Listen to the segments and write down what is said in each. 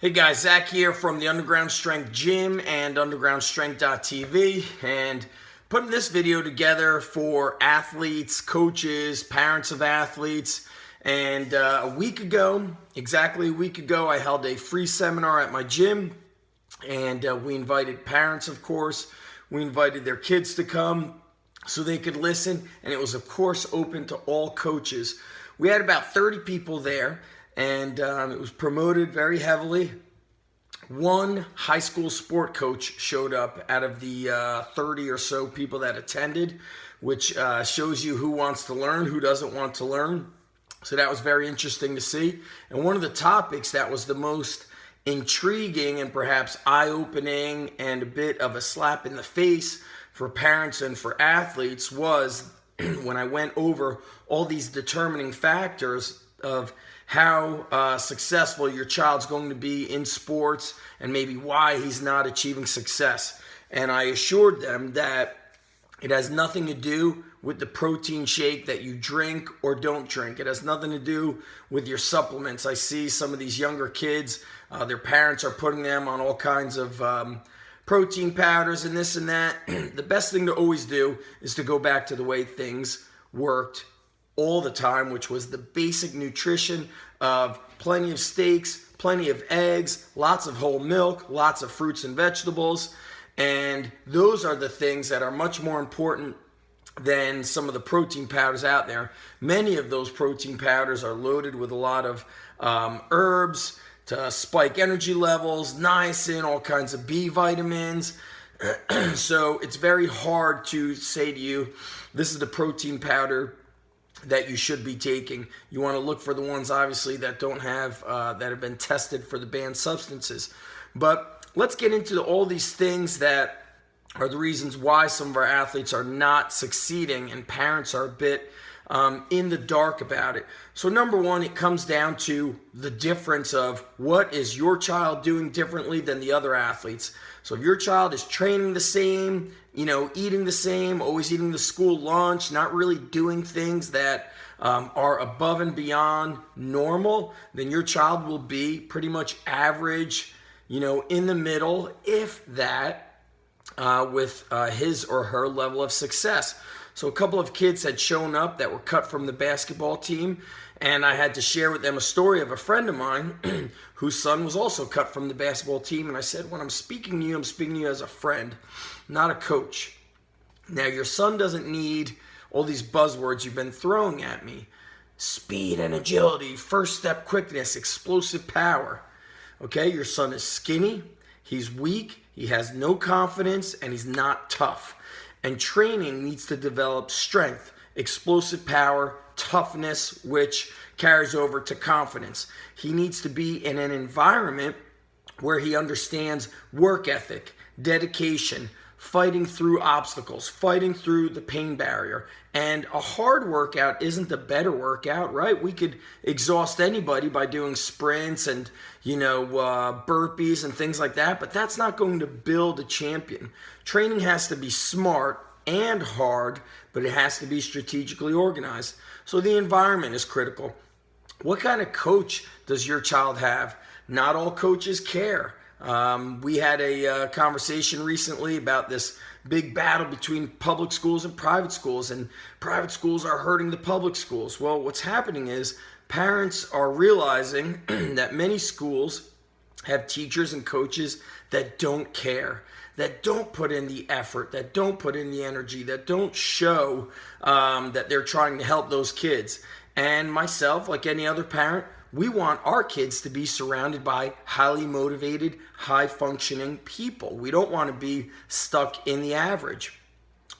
Hey guys, Zach here from the Underground Strength Gym and undergroundstrength.tv, and putting this video together for athletes, coaches, parents of athletes. And exactly a week ago, I held a free seminar at my gym, and we invited parents, of course. We invited their kids to come so they could listen, and it was, of course, open to all coaches. We had about 30 people there, and it was promoted very heavily. One high school sport coach showed up out of the 30 or so people that attended, which shows you who wants to learn, who doesn't want to learn. So that was very interesting to see. And one of the topics that was the most intriguing and perhaps eye-opening and a bit of a slap in the face for parents and for athletes was when I went over all these determining factors of how successful your child's going to be in sports and maybe why he's not achieving success. And I assured them that it has nothing to do with the protein shake that you drink or don't drink. It has nothing to do with your supplements. I see some of these younger kids, their parents are putting them on all kinds of protein powders and this and that. The best thing to always do is to go back to the way things worked all the time, which was the basic nutrition of plenty of steaks, plenty of eggs, lots of whole milk, lots of fruits and vegetables. And those are the things that are much more important than some of the protein powders out there. Many of those protein powders are loaded with a lot of herbs to spike energy levels, niacin, all kinds of B vitamins. So it's very hard to say to you, this is the protein powder that you should be taking. You want to look for the ones, obviously, that don't have, that have been tested for the banned substances. But let's get into all these things that are the reasons why some of our athletes are not succeeding and parents are a bit in the dark about it. So number one, it comes down to the difference of what is your child doing differently than the other athletes. So if your child is training the same, eating the same, always eating the school lunch, not really doing things that are above and beyond normal, then your child will be pretty much average, in the middle, if that, with his or her level of success. So a couple of kids had shown up that were cut from the basketball team, and I had to share with them a story of a friend of mine whose son was also cut from the basketball team. And I said, when I'm speaking to you, I'm speaking to you as a friend, not a coach. Now, your son doesn't need all these buzzwords you've been throwing at me. Speed and agility, first step quickness, explosive power. Okay, your son is skinny, he's weak, he has no confidence, and he's not tough. And training needs to develop strength, explosive power, toughness, which carries over to confidence. He needs to be in an environment where he understands work ethic, dedication, fighting through obstacles, fighting through the pain barrier. And a hard workout isn't a better workout, right? We could exhaust anybody by doing sprints and, burpees and things like that, but that's not going to build a champion. Training has to be smart and hard, but it has to be strategically organized. So the environment is critical. What kind of coach does your child have? Not all coaches care. We had a conversation recently about this big battle between public schools and private schools are hurting the public schools. Well, what's happening is parents are realizing that many schools have teachers and coaches that don't care, that don't put in the effort, that don't put in the energy, that don't show that they're trying to help those kids. And myself, like any other parent, we want our kids to be surrounded by highly motivated, high-functioning people. We don't want to be stuck in the average.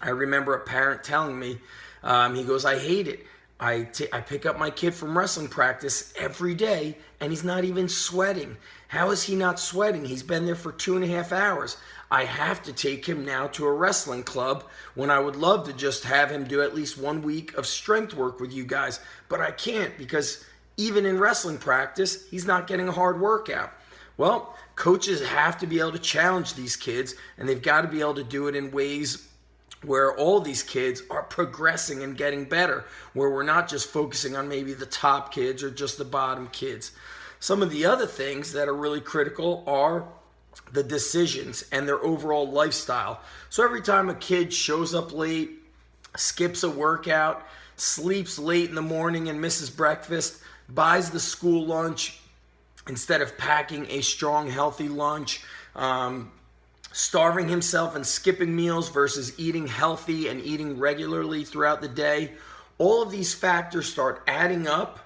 I remember a parent telling me, he goes, I hate it. I pick up my kid from wrestling practice every day, and he's not even sweating. How is he not sweating? He's been there for 2.5 hours. I have to take him now to a wrestling club when I would love to just have him do at least 1 week of strength work with you guys. But I can't because even in wrestling practice, he's not getting a hard workout. Well, coaches have to be able to challenge these kids, and they've got to be able to do it in ways where all these kids are progressing and getting better, where we're not just focusing on maybe the top kids or just the bottom kids. Some of the other things that are really critical are the decisions and their overall lifestyle. So every time a kid shows up late, skips a workout, sleeps late in the morning and misses breakfast, buys the school lunch instead of packing a strong, healthy lunch, starving himself and skipping meals versus eating healthy and eating regularly throughout the day, all of these factors start adding up.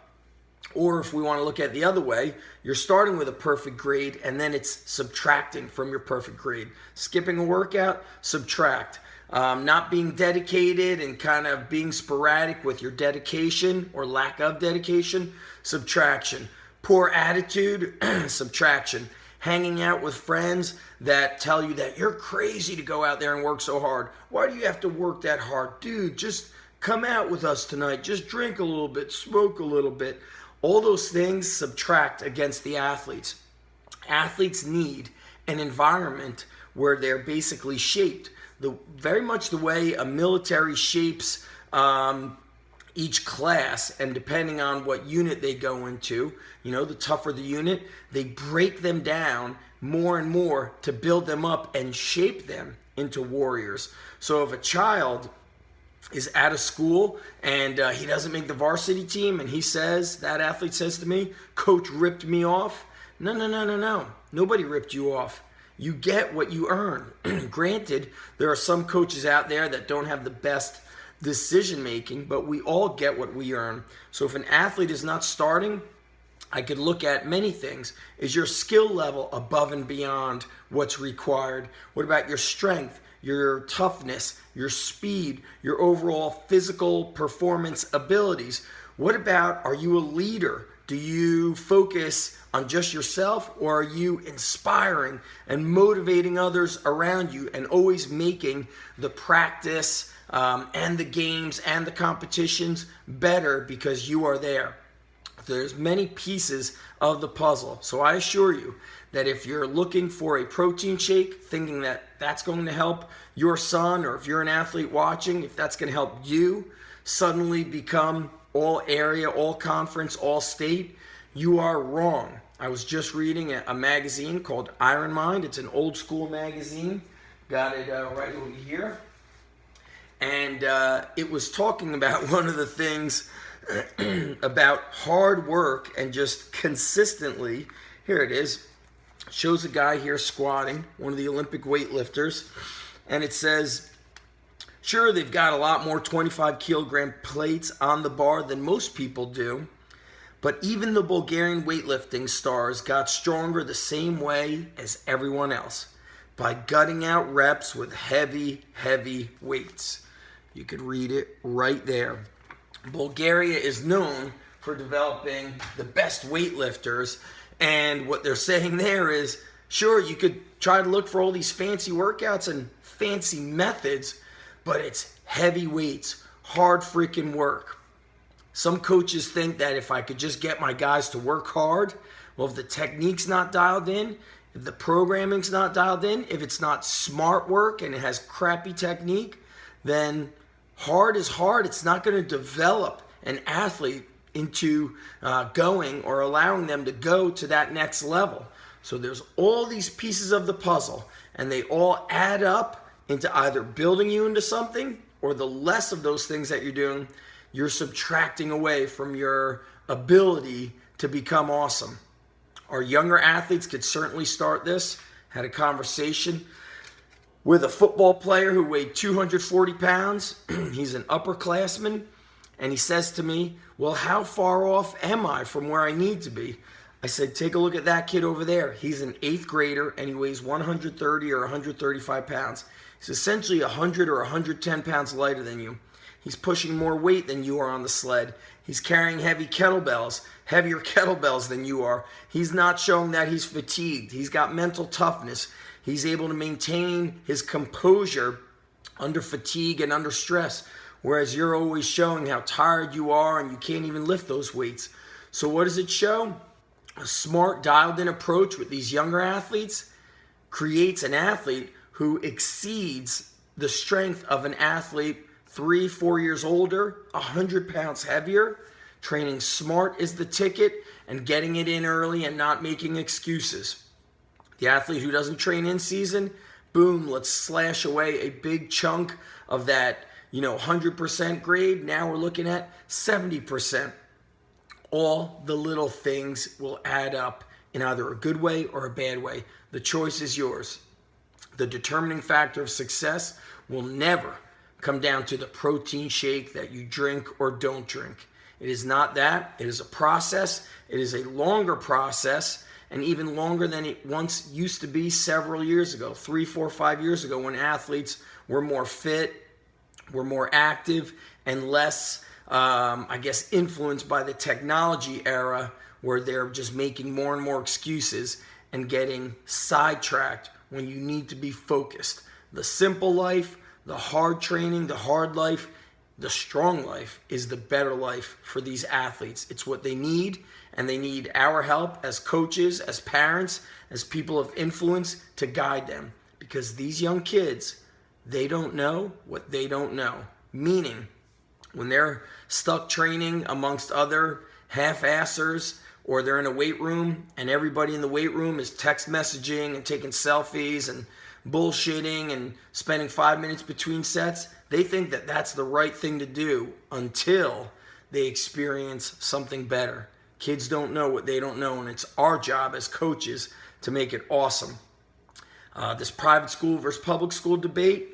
Or if we want to look at it the other way, you're starting with a perfect grade and then it's subtracting from your perfect grade. Skipping a workout, subtract. Not being dedicated and kind of being sporadic with your dedication or lack of dedication, subtraction. Poor attitude, subtraction. Hanging out with friends that tell you that you're crazy to go out there and work so hard. Why do you have to work that hard? Dude, just come out with us tonight. Just drink a little bit, smoke a little bit. All those things subtract against the athletes. Athletes need an environment where they're basically shaped. Very much the way a military shapes each class, and depending on what unit they go into, the tougher the unit, they break them down more and more to build them up and shape them into warriors. So if a child is at a school and he doesn't make the varsity team and that athlete says to me, "Coach ripped me off." No. Nobody ripped you off. You get what you earn. Granted, there are some coaches out there that don't have the best decision making, but we all get what we earn. So if an athlete is not starting, I could look at many things. Is your skill level above and beyond what's required? What about your strength, your toughness, your speed, your overall physical performance abilities? What about, are you a leader? Do you focus on just yourself, or are you inspiring and motivating others around you and always making the practice and the games and the competitions better because you are there? There's many pieces of the puzzle. So I assure you that if you're looking for a protein shake, thinking that that's going to help your son, or if you're an athlete watching, if that's going to help you suddenly become all area, all conference, all state, you are wrong. I was just reading a magazine called Iron Mind. It's an old school magazine. Got it right over here. And it was talking about one of the things about hard work and just consistently. Here it is. Shows a guy here squatting, one of the Olympic weightlifters. And it says, sure, they've got a lot more 25 kilogram plates on the bar than most people do. But even the Bulgarian weightlifting stars got stronger the same way as everyone else, by gutting out reps with heavy, heavy weights. You could read it right there. Bulgaria is known for developing the best weightlifters, and what they're saying there is, sure, you could try to look for all these fancy workouts and fancy methods, but it's heavy weights, hard freaking work. Some coaches think that if I could just get my guys to work hard, well, if the technique's not dialed in, if the programming's not dialed in, if it's not smart work and it has crappy technique, then hard is hard. It's not going to develop an athlete into going or allowing them to go to that next level. So there's all these pieces of the puzzle, and they all add up into either building you into something, or the less of those things that you're doing, you're subtracting away from your ability to become awesome. Our younger athletes could certainly start this. Had a conversation with a football player who weighed 240 pounds. He's an upperclassman. And he says to me, well, how far off am I from where I need to be? I said, take a look at that kid over there. He's an 8th grader and he weighs 130 or 135 pounds. He's essentially 100 or 110 pounds lighter than you. He's pushing more weight than you are on the sled. He's carrying heavier kettlebells than you are. He's not showing that he's fatigued. He's got mental toughness. He's able to maintain his composure under fatigue and under stress, whereas you're always showing how tired you are and you can't even lift those weights. So what does it show? A smart, dialed-in approach with these younger athletes creates an athlete who exceeds the strength of an athlete 3-4 years older, 100 pounds heavier, Training smart is the ticket, and getting it in early and not making excuses. The athlete who doesn't train in season, boom, let's slash away a big chunk of that 100% grade. Now we're looking at 70%. All the little things will add up in either a good way or a bad way. The choice is yours. The determining factor of success will never come down to the protein shake that you drink or don't drink. It is not that. It is a process. It is a longer process, and even longer than it once used to be several years ago, 3, 4, 5 years ago, when athletes were more fit, were more active, and less, influenced by the technology era, where they're just making more and more excuses and getting sidetracked when you need to be focused. The simple life, the hard training, the hard life, the strong life is the better life for these athletes. It's what they need, and they need our help as coaches, as parents, as people of influence to guide them. Because these young kids, they don't know what they don't know. Meaning, when they're stuck training amongst other half-assers, or they're in a weight room and everybody in the weight room is text messaging and taking selfies and bullshitting and spending 5 minutes between sets, they think that that's the right thing to do until they experience something better. Kids don't know what they don't know, and it's our job as coaches to make it awesome. This private school versus public school debate,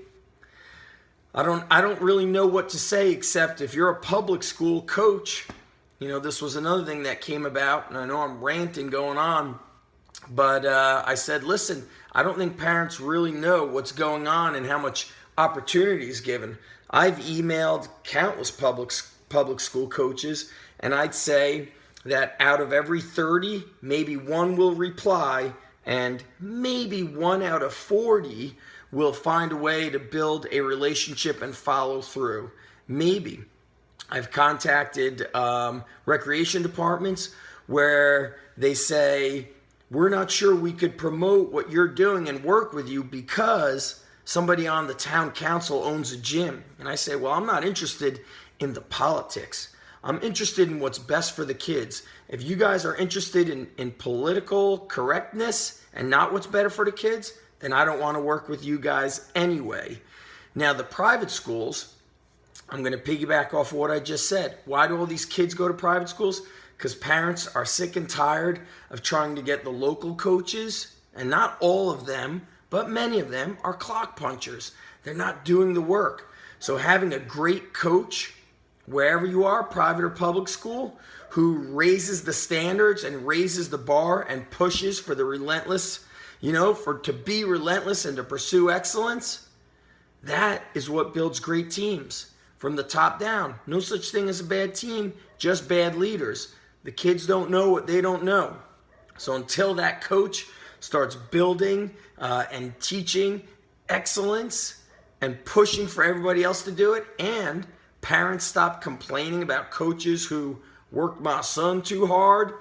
I don't really know what to say, except if you're a public school coach, this was another thing that came about, and I know I'm ranting going on, but I said, listen, I don't think parents really know what's going on and how much opportunity is given. I've emailed countless public school coaches, and I'd say that out of every 30, maybe one will reply, and maybe 1 out of 40 will find a way to build a relationship and follow through. Maybe. I've contacted recreation departments where they say, we're not sure we could promote what you're doing and work with you because somebody on the town council owns a gym. And I say, well, I'm not interested in the politics. I'm interested in what's best for the kids. If you guys are interested in political correctness and not what's better for the kids, then I don't want to work with you guys anyway. Now, the private schools, I'm going to piggyback off of what I just said. Why do all these kids go to private schools? Because parents are sick and tired of trying to get the local coaches, and not all of them, but many of them are clock punchers. They're not doing the work. So having a great coach, wherever you are, private or public school, who raises the standards and raises the bar and pushes for the relentless, to be relentless and to pursue excellence, that is what builds great teams. From the top down, no such thing as a bad team, just bad leaders. The kids don't know what they don't know. So until that coach starts building and teaching excellence and pushing for everybody else to do it, and parents stop complaining about coaches who worked my son too hard,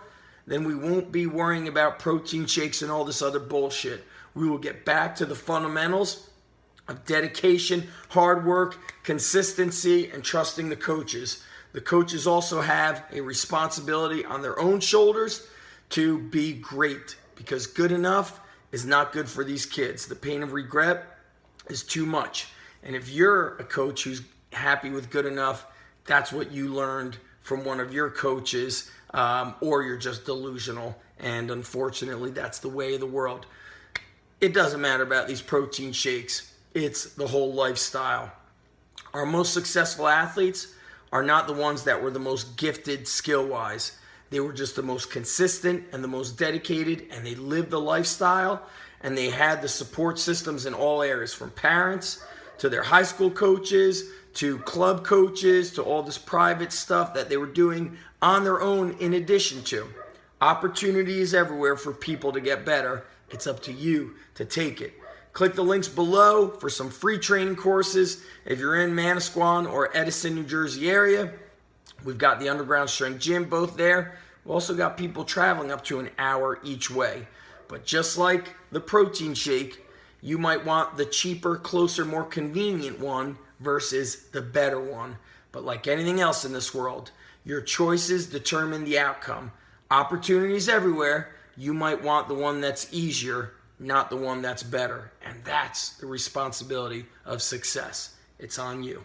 then we won't be worrying about protein shakes and all this other bullshit. We will get back to the fundamentals of dedication, hard work, consistency, and trusting the coaches. The coaches also have a responsibility on their own shoulders to be great, because good enough is not good for these kids. The pain of regret is too much. And if you're a coach who's happy with good enough, that's what you learned from one of your coaches, or you're just delusional. And unfortunately, that's the way of the world. It doesn't matter about these protein shakes. It's the whole lifestyle. Our most successful athletes are not the ones that were the most gifted skill-wise. They were just the most consistent and the most dedicated, and they lived the lifestyle, and they had the support systems in all areas, from parents to their high school coaches to club coaches to all this private stuff that they were doing on their own in addition to. Opportunity is everywhere for people to get better. It's up to you to take it. Click the links below for some free training courses. If you're in Manasquan or Edison, New Jersey area, we've got the Underground Strength Gym both there. We've also got people traveling up to an hour each way. But just like the protein shake, you might want the cheaper, closer, more convenient one versus the better one. But like anything else in this world, Your choices determine the outcome. Opportunities everywhere. You might want the one that's easier, not the one that's better. And that's the responsibility of success. It's on you.